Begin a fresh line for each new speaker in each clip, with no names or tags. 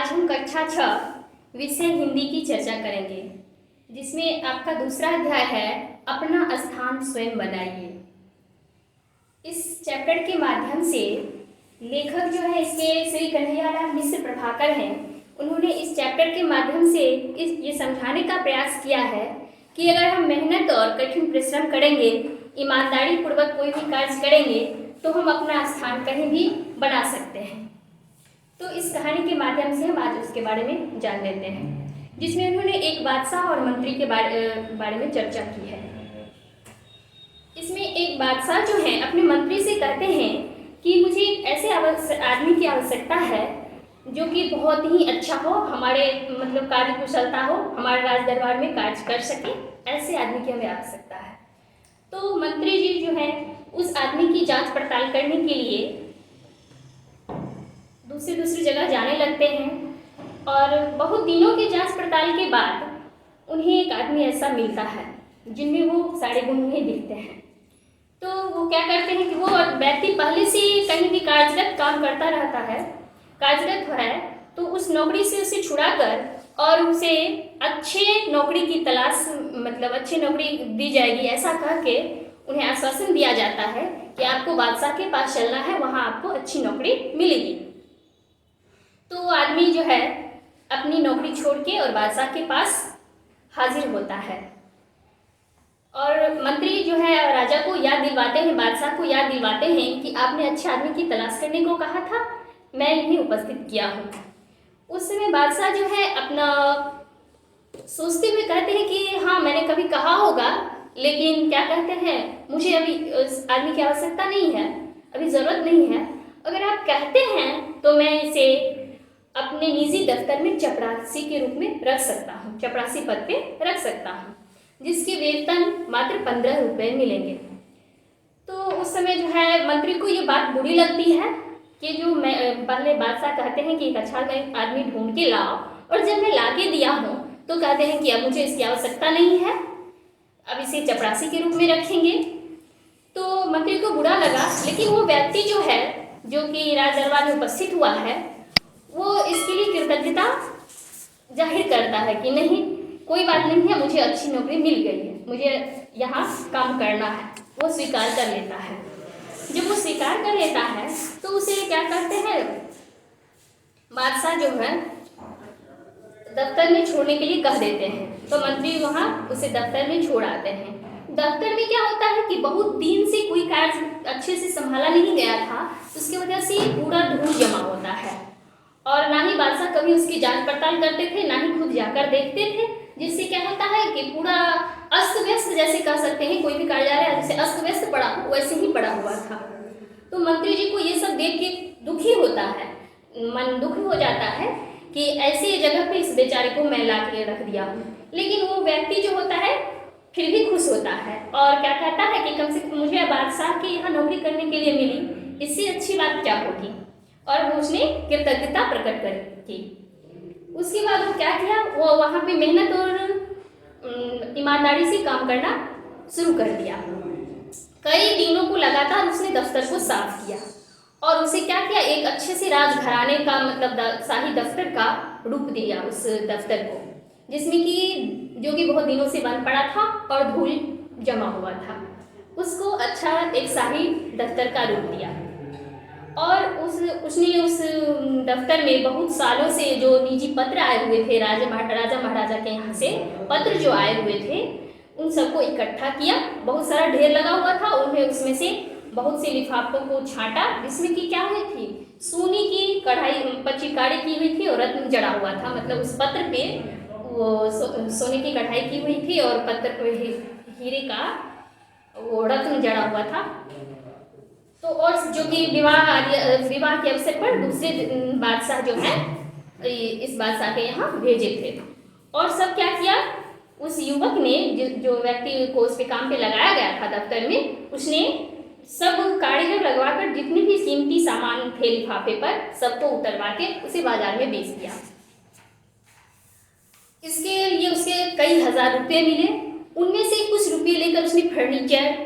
आज हम कक्षा 6 विषय हिंदी की चर्चा करेंगे, जिसमें आपका दूसरा अध्याय है अपना स्थान स्वयं बनाइए। इस चैप्टर के माध्यम से लेखक जो है इसके श्री कन्हैयालाल मिश्र प्रभाकर हैं। उन्होंने इस चैप्टर के माध्यम से ये समझाने का प्रयास किया है कि अगर हम मेहनत और कठिन परिश्रम करेंगे, ईमानदारी पूर्वक कोई भी कार्य करेंगे, तो हम अपना स्थान कहीं भी बना सकते हैं। तो इस कहानी के माध्यम से हम आज उसके बारे में जान लेते हैं, जिसमें उन्होंने एक बादशाह और मंत्री के बारे में चर्चा की है। इसमें एक बादशाह जो है अपने मंत्री से कहते हैं कि मुझे ऐसे आदमी की आवश्यकता है जो कि बहुत ही अच्छा हो, हमारे मतलब कार्य कुशलता हो, हमारे राज दरबार में कार्य कर सके, ऐसे आदमी की हमें आवश्यकता है। तो मंत्री जी जो है उस आदमी की जांच पड़ताल करने के लिए दूसरी जगह जाने लगते हैं और बहुत दिनों की जांच पड़ताल के बाद उन्हें एक आदमी ऐसा मिलता है जिनमें वो सारे गुण उन्हें दिखते हैं। तो वो क्या करते हैं कि वो व्यक्ति पहले से कहीं भी कार्यरत काम करता रहता है, कार्यरत है, तो उस नौकरी से उसे छुड़ाकर और उसे अच्छे नौकरी की तलाश, मतलब अच्छी नौकरी दी जाएगी, ऐसा कह के उन्हें आश्वासन दिया जाता है कि आपको बादशाह के पास चलना है, वहाँ आपको अच्छी नौकरी मिलेगी। तो वो आदमी जो है अपनी नौकरी छोड़ के और बादशाह के पास हाजिर होता है और मंत्री जो है राजा को याद दिलवाते हैं, बादशाह को याद दिलवाते हैं कि आपने अच्छे आदमी की तलाश करने को कहा था, मैं इन्हें उपस्थित किया हूँ। उस समय बादशाह जो है अपना सोचते हुए कहते हैं कि हाँ, मैंने कभी कहा होगा, लेकिन क्या कहते हैं, मुझे अभी उस आदमी की आवश्यकता नहीं है, अभी ज़रूरत नहीं है। अगर आप कहते हैं तो मैं इसे अपने निजी दफ्तर में चपरासी के रूप में रख सकता हूँ, चपरासी पद पे रख सकता हूँ, जिसके वेतन मात्र 15 रुपये मिलेंगे। तो उस समय जो है मंत्री को ये बात बुरी लगती है कि जो मैं पहले बादशाह कहते हैं कि एक अच्छा आदमी ढूंढ के लाओ, और जब मैं ला के दिया हूँ तो कहते हैं कि अब मुझे इसकी आवश्यकता नहीं है, अब इसे चपरासी के रूप में रखेंगे। तो मंत्री को बुरा लगा, लेकिन वो व्यक्ति जो है, जो कि राज दरबार में उपस्थित हुआ है, वो इसके लिए कृतज्ञता जाहिर करता है कि नहीं, कोई बात नहीं है, मुझे अच्छी नौकरी मिल गई है, मुझे यहाँ काम करना है। वो स्वीकार कर लेता है। जब वो स्वीकार कर लेता है तो उसे क्या करते हैं, बादशाह जो है दफ्तर में छोड़ने के लिए कह देते हैं। तो मंत्री वहाँ उसे दफ्तर में छोड़ आते हैं। दफ्तर में क्या होता है कि बहुत दिन से कोई कार्य अच्छे से संभाला नहीं गया था, उसकी वजह से पूरा धूल जमा होता है और ना ही बादशाह कभी उसकी जांच पड़ताल करते थे, ना ही खुद जाकर देखते थे, जिससे क्या होता है कि पूरा अस्त व्यस्त, जैसे कह सकते हैं कोई भी कार्यालय जैसे अस्त व्यस्त पड़ा हो, वैसे ही पड़ा हुआ था। तो मंत्री जी को ये सब देख के दुखी होता है, मन दुखी हो जाता है कि ऐसी जगह पे इस बेचारे को मैं ला के रख दिया हूँ। लेकिन वो व्यक्ति जो होता है फिर भी खुश होता है और क्या कहता है कि कम से कम मुझे बादशाह के यहाँ नौकरी करने के लिए मिली, इससे अच्छी बात क्या होगी, और वो उसने कृतज्ञता प्रकट की। उसके बाद वो क्या किया, वो वहाँ पे मेहनत और ईमानदारी से काम करना शुरू कर दिया। कई दिनों को लगातार उसने दफ्तर को साफ किया और उसे क्या किया, एक अच्छे से राजघराने का मतलब शाही दफ्तर का रूप दिया उस दफ्तर को, जिसमें कि जो कि बहुत दिनों से बंद पड़ा था और धूल जमा हुआ था, उसको अच्छा एक शाही दफ्तर का रूप दिया। और उसने उस दफ्तर में बहुत सालों से जो निजी पत्र आए हुए थे, राजा महाराजा के यहाँ से पत्र जो आए हुए थे, उन सबको इकट्ठा किया। बहुत सारा ढेर लगा हुआ था, उन्हें उसमें से बहुत से लिफाफों को छांटा, जिसमें कि क्या हुई थी, सोने की कढ़ाई पर चित्रकारी की हुई थी और रत्न जड़ा हुआ था। मतलब उस पत्र पे वो सोने की कढ़ाई की हुई थी और पत्र पे हीरे का वो रत्न जड़ा हुआ था। तो और जो कि विवाह के अवसर पर दूसरे बादशाह जो है इस बादशाह के यहाँ भेजे थे। और सब क्या किया, उस युवक ने जो व्यक्ति को उस पे काम पे लगाया गया था दफ्तर में, उसने सब कारीगर लगवाकर जितने भी कीमती सामान थे लिफाफे पर, सबको उतरवा के उसे बाजार में बेच दिया। इसके लिए उसके कई हजार रुपये मिले। उनमें से कुछ रुपये लेकर उसने फर्नीचर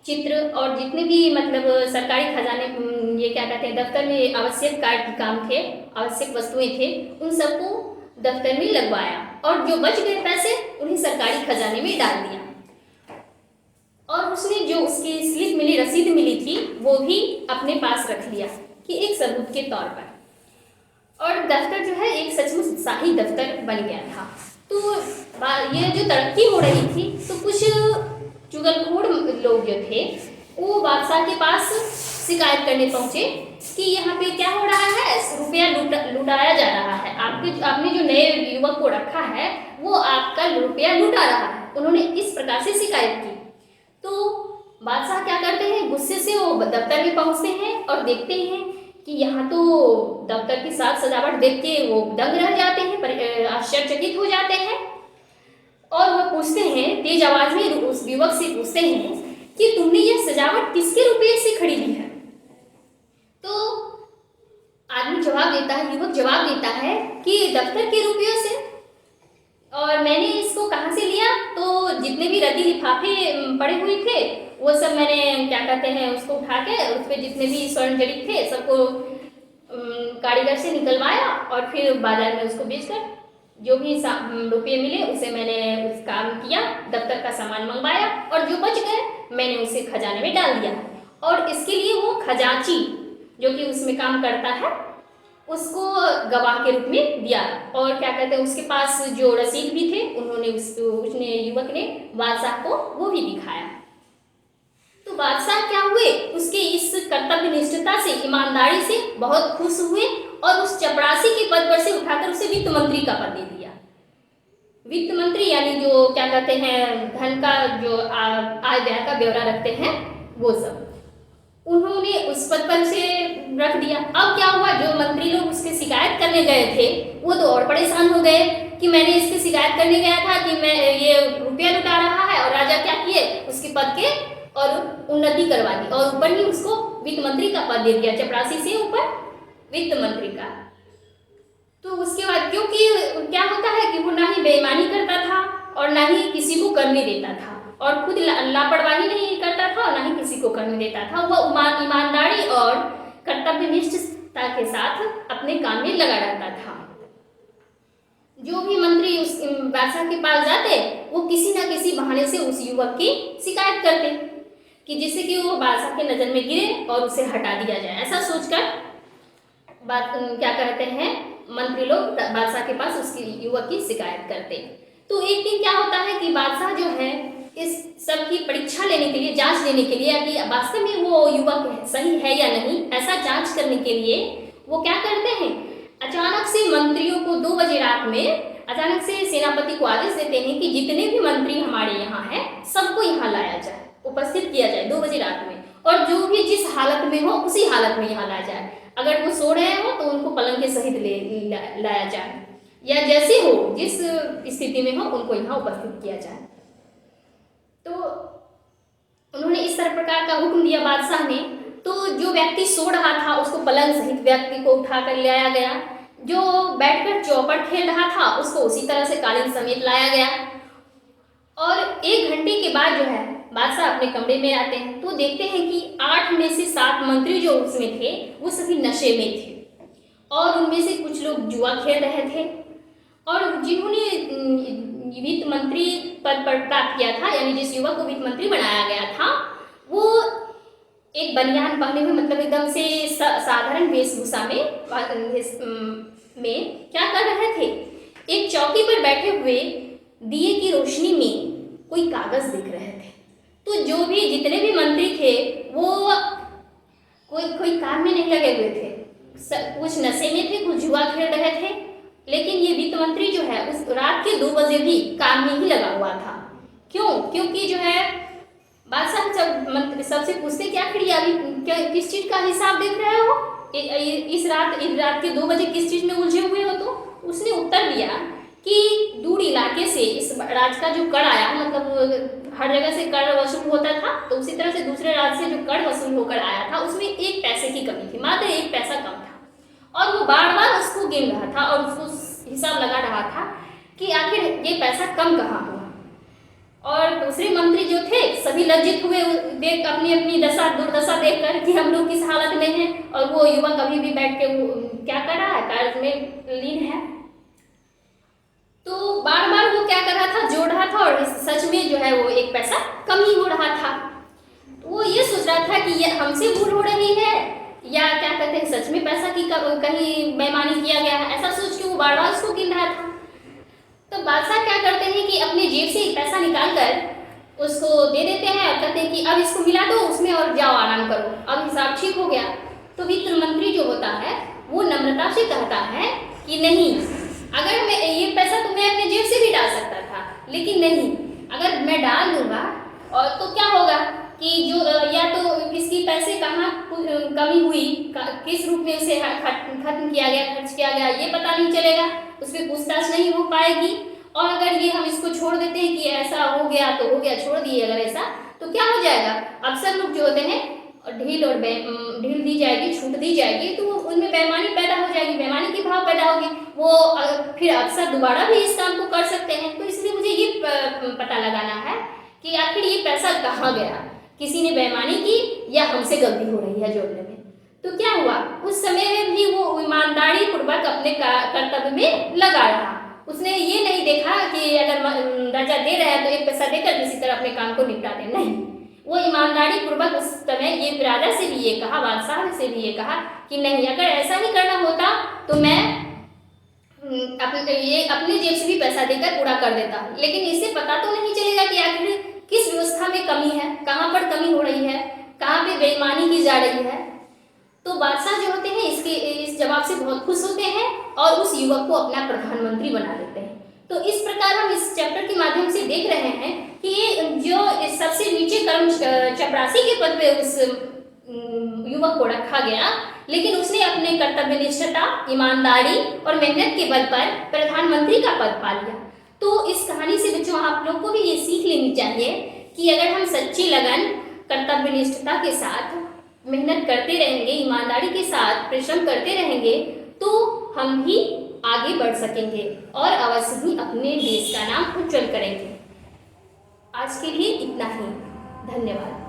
चित्र और जितने भी मतलब सरकारी खजाने ये क्या कहते हैं दफ्तर में आवश्यक काम थे, आवश्यक वस्तुएं थे, उन सबको दफ्तर में लगवाया और जो बच गए पैसे उन्हें सरकारी खजाने में डाल दिया। और उसने जो उसकी स्लिप मिली, रसीद मिली थी, वो भी अपने पास रख लिया कि एक सबूत के तौर पर। और दफ्तर जो है एक सचमुच शाही दफ्तर बन गया था। तो ये जो तरक्की हो रही थी तो कुछ चुगलखोर लोग जो थे वो बादशाह के पास शिकायत करने पहुंचे कि यहाँ पे क्या हो रहा है, रुपया लुटाया जा रहा है, आपने जो नए युवक को रखा है वो आपका रुपया लुटा रहा है। उन्होंने इस प्रकार से शिकायत की। तो बादशाह क्या करते हैं, गुस्से से वो दफ्तर में पहुंचते हैं और देखते हैं कि यहाँ तो दफ्तर की साज सजावट देख के वो दंग रह जाते हैं, आश्चर्यचकित हो जाते हैं। और वो पूछते हैं, तेज आवाज में उस युवक से पूछते हैं कि तुमने यह सजावट किसके रुपये से खरीदी है। तो आदमी जवाब देता है, युवक जवाब देता है कि दफ्तर के रुपयों से। और मैंने इसको कहाँ से लिया, तो जितने भी रद्दी लिफाफे पड़े हुए थे वो सब मैंने क्या कहते हैं उसको उठा के उस पर जितने भी स्वर्ण जड़ित थे सबको कारीगर से निकलवाया और फिर बाजार में उसको बेचकर जो भी रुपये मिले उसे मैंने उस काम किया, दफ्तर का सामान मंगवाया और जो बच गए मैंने उसे खजाने में डाल दिया। और इसके लिए वो खजांची जो कि उसमें काम करता है उसको गवाह के रूप में दिया। और क्या कहते हैं उसके पास जो रसीद भी थे उसने युवक ने बादशाह को वो भी दिखाया। तो बादशाह क्या हुए, उसके इस कर्तव्य निष्ठता से, ईमानदारी से बहुत खुश हुए और उस चपरासी के पद पर से उठाकर उसे वित्त मंत्री का पद दे दिया। वित्त मंत्री यानी जो क्या कहते हैं धन का जो आय व्यय का ब्यौरा रखते हैं वो सब उन्होंने उस पद पर से रख दिया। अब क्या हुआ, जो मंत्री लोग उसके शिकायत करने गए थे वो तो और परेशान हो गए कि मैंने इसकी शिकायत करने गया था कि मैं ये रुपया लुटा रहा है, और राजा क्या किए उसके पद के और उन्नति करवा दी और ऊपर ही उसको वित्त मंत्री का पद दे दिया, चपरासी से ऊपर वित्त मंत्री का। तो उसके बाद क्योंकि क्या होता है कि वो ना ही बेईमानी करता था और ना ही किसी को करने देता था और खुद लापरवाही नहीं करता था और ना ही किसी को करने देता था। वह ईमानदारी और कर्तव्यनिष्ठता के साथ अपने काम में लगा रहता था। जो भी मंत्री उस बादशाह के पास जाते वो किसी ना किसी बहाने से उस युवक की शिकायत करते कि जिससे कि वो बादशाह के नज़र में गिरे और उसे हटा दिया जाए। ऐसा सोचकर बात क्या कहते हैं मंत्री लोग बादशाह के पास उसकी युवक की शिकायत करते। तो एक दिन क्या होता है कि बादशाह जो है इस सब की परीक्षा लेने के लिए, जांच लेने के लिए कि वास्तव में वो युवक सही है या नहीं, ऐसा जांच करने के लिए वो क्या करते हैं, अचानक से मंत्रियों को 2 बजे रात में अचानक से सेनापति को आदेश देते हैं कि जितने भी मंत्री हमारे यहाँ हैं सबको यहाँ लाया जाए, उपस्थित किया जाए 2 बजे रात में, और जो भी जिस हालत में हो उसी हालत में यहाँ लाया जाए। अगर वो सो रहे हो तो उनको पलंग के सहित लाया जाए, या जैसे हो जिस स्थिति में हो उनको यहाँ उपस्थित किया जाए। तो उन्होंने इस तरह प्रकार का हुक्म दिया बादशाह ने। तो जो व्यक्ति सो रहा था उसको पलंग सहित व्यक्ति को उठाकर लाया गया, जो बैठकर चौपड़ खेल रहा था उसको उसी तरह से कालीन समेत लाया गया। और 1 घंटे के बाद जो है बादशाह अपने कमरे में आते हैं तो देखते हैं कि 8 में से 7 मंत्री जो उसमें थे वो सभी नशे में थे और उनमें से कुछ लोग जुआ खेल रहे थे। और जिन्होंने वित्त मंत्री पद पर प्राप्त किया था, यानी जिस युवक को वित्त मंत्री बनाया गया था, वो एक बनियान पहने हुए, मतलब एकदम से साधारण वेशभूषा में क्या कर रहे थे, एक चौकी पर बैठे हुए दिए की रोशनी में कोई कागज देख रहे थे। तो जो भी जितने भी मंत्री थे वो कोई काम में नहीं लगे हुए थे, कुछ नशे में थे, कुछ जुआ खेल रहे थे। लेकिन ये वित्त मंत्री जो है उस रात के 2 बजे भी काम में ही लगा हुआ था। क्यों? क्योंकि जो है बादशाह जब मंत्री सबसे पूछते क्या किस चीज़ का हिसाब देख रहे हो, इस रात के 2 बजे किस चीज़ में उलझे हुए हो, तो उसने उत्तर दिया कि दूर इलाके से इस राज्य का जो कर आया, मतलब हर जगह से कर वसूल होता था, तो उसी तरह से दूसरे राज्य से जो कर वसूल होकर आया था उसमें 1 पैसे की कमी थी, मात्र 1 पैसा कम था। और वो बार बार उसको गिन रहा था और उसको हिसाब लगा रहा था कि आखिर ये पैसा कम कहाँ हुआ। और दूसरे मंत्री जो थे सभी लज्जित हुए देख अपनी अपनी दशा दुर्दशा देखकर कि हम लोग किस हालत में हैं, और वो युवक अभी भी बैठ के वो क्या कर रहा है, कार्य में लीन है। तो बार बार वो क्या कर रहा था, जोड़ रहा था, और सच में जो है वो एक पैसा कम ही हो रहा था। तो वो ये सोच रहा था कि ये हमसे भूल हो रही है या क्या कहते हैं सच में पैसा की कहीं बेईमानी किया गया है, ऐसा सोच के वो बार बार उसको गिन रहा था। तो बादशाह क्या करते हैं कि अपने जेब से पैसा निकाल कर उसको दे देते हैं और कहते हैं कि अब इसको मिला दो उसमें और जाओ आराम करो, अब हिसाब ठीक हो गया। तो वित्त मंत्री जो होता है वो नम्रता से कहता है कि नहीं, अगर मैं ये पैसा तो मैं अपने जेब से भी डाल सकता था, लेकिन नहीं, अगर मैं डाल दूंगा और तो क्या होगा कि जो या तो इसकी पैसे कहाँ कमी हुई, किस रूप में उसे खत्म किया गया, खर्च किया गया, ये पता नहीं चलेगा, उस पर पूछताछ नहीं हो पाएगी। और अगर ये हम इसको छोड़ देते हैं कि ऐसा हो गया तो हो गया, छोड़ दिए अगर ऐसा, तो क्या हो जाएगा, अफसर लोग जो होते हैं ढील दी जाएगी, छूट दी जाएगी, तो उनमें बेईमानी पैदा हो जाएगी, बेईमानी की भाव पैदा होगी, वो फिर अफसर दोबारा भी इस काम को कर सकते हैं। तो इसलिए मुझे ये पता लगाना है कि आखिर ये पैसा कहाँ गया, किसी ने बेईमानी की या हमसे गलती हो रही है जोड़ने में। तो क्या हुआ, उस समय में भी वो ईमानदारी पूर्वक अपने कर्तव्य में लगा रहा। उसने ये नहीं देखा कि अगर राजा दे रहा है तो एक पैसा देकर किसी तरह अपने काम को निपटा दे, नहीं, वो ईमानदारी पूर्वक उस समय ये राजा से भी ये कहा, बादशाह से भी ये कहा कि नहीं, अगर ऐसा ही करना होता तो मैं अपने जेब से भी पैसा देकर पूरा कर देता, लेकिन इससे पता तो नहीं चलेगा कि आखिर किस व्यवस्था में कमी है, कहाँ पर कमी हो रही है, कहाँ पे बेईमानी की जा रही है। तो बादशाह जो होते हैं इस जवाब से बहुत खुश होते हैं और उस युवक को अपना प्रधानमंत्री बना देते हैं। तो इस प्रकार हम इस चैप्टर के माध्यम से देख रहे हैं कि ये जो सबसे नीचे चपरासी के पद पे उस युवक को रखा गया, लेकिन उसने अपने कर्तव्य निष्ठता, ईमानदारी और मेहनत के बल पर प्रधानमंत्री का पद पा लिया। तो इस कहानी से बच्चों आप लोग को भी ये सीख लेनी चाहिए कि अगर हम सच्ची लगन, कर्तव्य निष्ठता के साथ मेहनत करते रहेंगे, ईमानदारी के साथ परिश्रम करते रहेंगे, तो हम भी आगे बढ़ सकेंगे और अवश्य ही अपने देश का नाम उज्जवल करेंगे। आज के लिए इतना ही, धन्यवाद।